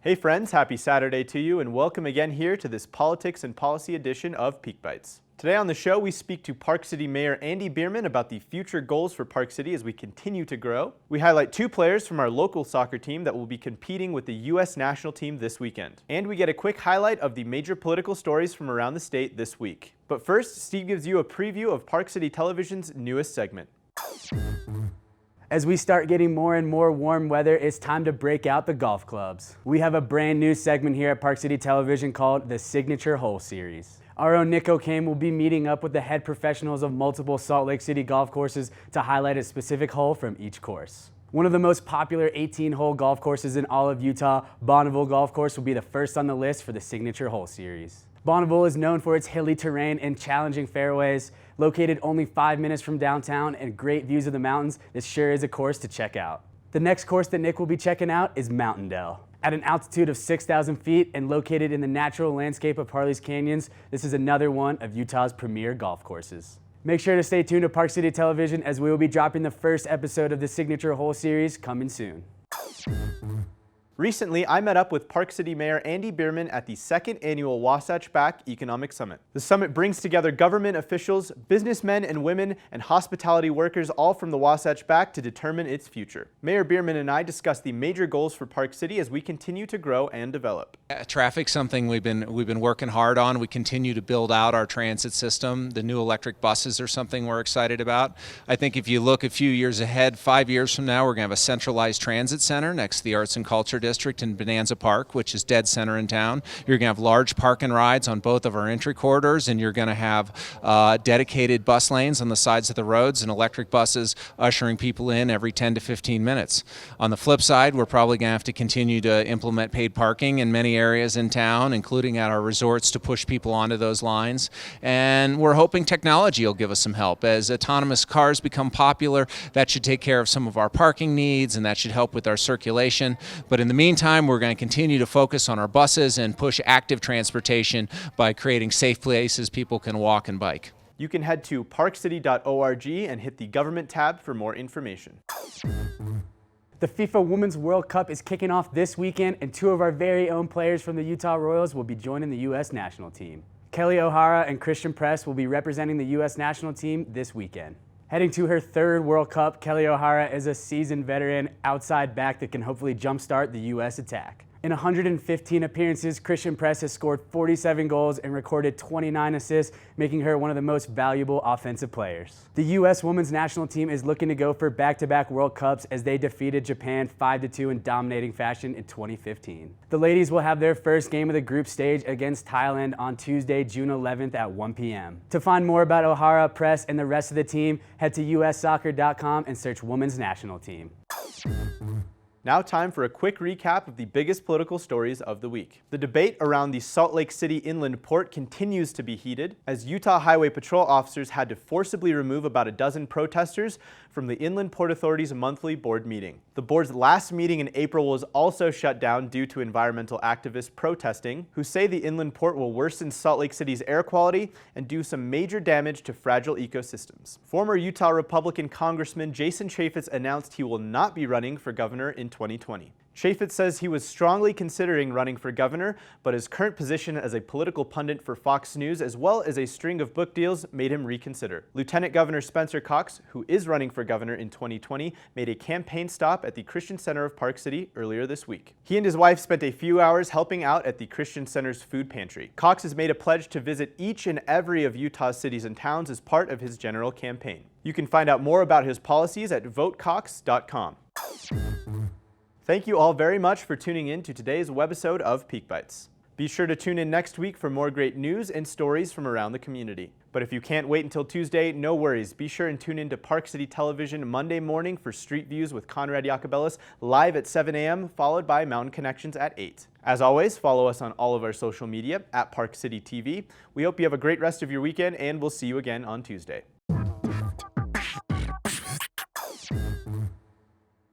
Hey friends, happy Saturday to you and welcome again here to this Politics and Policy edition of Peak Bytes. Today on the show we speak to Park City Mayor Andy Beerman about the future goals for Park City as we continue to grow. We highlight two players from our local soccer team that will be competing with the U.S. national team this weekend. And we get a quick highlight of the major political stories from around the state this week. But first, Steve gives you a preview of Park City Television's newest segment. As we start getting more and more warm weather, it's time to break out the golf clubs. We have a brand new segment here at Park City Television called the Signature Hole Series. Our own Nick O'Kane will be meeting up with the head professionals of multiple Salt Lake City golf courses to highlight a specific hole from each course. One of the most popular 18-hole golf courses in all of Utah, Bonneville Golf Course, will be the first on the list for the Signature Hole Series. Bonneville is known for its hilly terrain and challenging fairways. Located only 5 minutes from downtown and great views of the mountains, this sure is a course to check out. The next course that Nick will be checking out is Mountain Dell. At an altitude of 6,000 feet and located in the natural landscape of Harley's Canyons, this is another one of Utah's premier golf courses. Make sure to stay tuned to Park City Television as we will be dropping the first episode of the Signature Hole Series coming soon. Recently, I met up with Park City Mayor Andy Beerman at the second annual Wasatch Back Economic Summit. The summit brings together government officials, businessmen and women, and hospitality workers all from the Wasatch Back to determine its future. Mayor Beerman and I discussed the major goals for Park City as we continue to grow and develop. Traffic's something we've been working hard on. We continue to build out our transit system. The new electric buses are something we're excited about. I think if you look a few years ahead, 5 years from now, we're going to have a centralized transit center next to the Arts and Culture District in Bonanza Park, which is dead center in town. You're going to have large park and rides on both of our entry corridors, and you're going to have dedicated bus lanes on the sides of the roads and electric buses ushering people in every 10 to 15 minutes. On the flip side, we're probably going to have to continue to implement paid parking in many areas in town, including at our resorts, to push people onto those lines. And we're hoping technology will give us some help. As autonomous cars become popular, that should take care of some of our parking needs, and that should help with our circulation. But in the meantime, we're going to continue to focus on our buses and push active transportation by creating safe places people can walk and bike. You can head to parkcity.org and hit the government tab for more information. The FIFA Women's World Cup is kicking off this weekend, and two of our very own players from the Utah Royals will be joining the U.S. national team. Kelly O'Hara and Christian Press will be representing the U.S. national team this weekend. Heading to her third World Cup, Kelly O'Hara is a seasoned veteran outside back that can hopefully jumpstart the U.S. attack. In 115 appearances, Christian Press has scored 47 goals and recorded 29 assists, making her one of the most valuable offensive players. The U.S. women's national team is looking to go for back-to-back World Cups as they defeated Japan 5-2 in dominating fashion in 2015. The ladies will have their first game of the group stage against Thailand on Tuesday, June 11th at 1 p.m. To find more about O'Hara, Press, and the rest of the team, head to ussoccer.com and search Women's National Team. Now time for a quick recap of the biggest political stories of the week. The debate around the Salt Lake City inland port continues to be heated as Utah Highway Patrol officers had to forcibly remove about a dozen protesters from the Inland Port Authority's monthly board meeting. The board's last meeting in April was also shut down due to environmental activists protesting, who say the inland port will worsen Salt Lake City's air quality and do some major damage to fragile ecosystems. Former Utah Republican Congressman Jason Chaffetz announced he will not be running for governor in 2020. Chaffetz says he was strongly considering running for governor, but his current position as a political pundit for Fox News, as well as a string of book deals, made him reconsider. Lieutenant Governor Spencer Cox, who is running for governor in 2020, made a campaign stop at the Christian Center of Park City earlier this week. He and his wife spent a few hours helping out at the Christian Center's food pantry. Cox has made a pledge to visit each and every of Utah's cities and towns as part of his general campaign. You can find out more about his policies at votecox.com. Thank you all very much for tuning in to today's webisode of Peak Bytes. Be sure to tune in next week for more great news and stories from around the community. But if you can't wait until Tuesday, no worries. Be sure and tune in to Park City Television Monday morning for Street Views with Conrad Yacobelis live at 7 a.m., followed by Mountain Connections at 8. As always, follow us on all of our social media at Park City TV. We hope you have a great rest of your weekend, and we'll see you again on Tuesday.